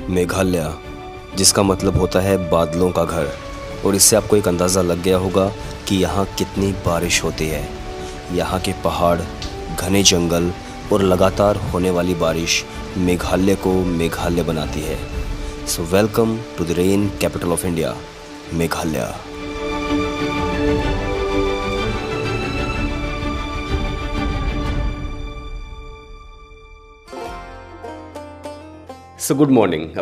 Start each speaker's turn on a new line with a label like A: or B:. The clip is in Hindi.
A: मेघालय, जिसका मतलब होता है बादलों का घर। और इससे आपको एक अंदाज़ा लग गया होगा कि यहाँ कितनी बारिश होती है। यहाँ के पहाड़, घने जंगल और लगातार होने वाली बारिश मेघालय को मेघालय बनाती है। So welcome to the rain capital of India, Meghalaya. So good morning.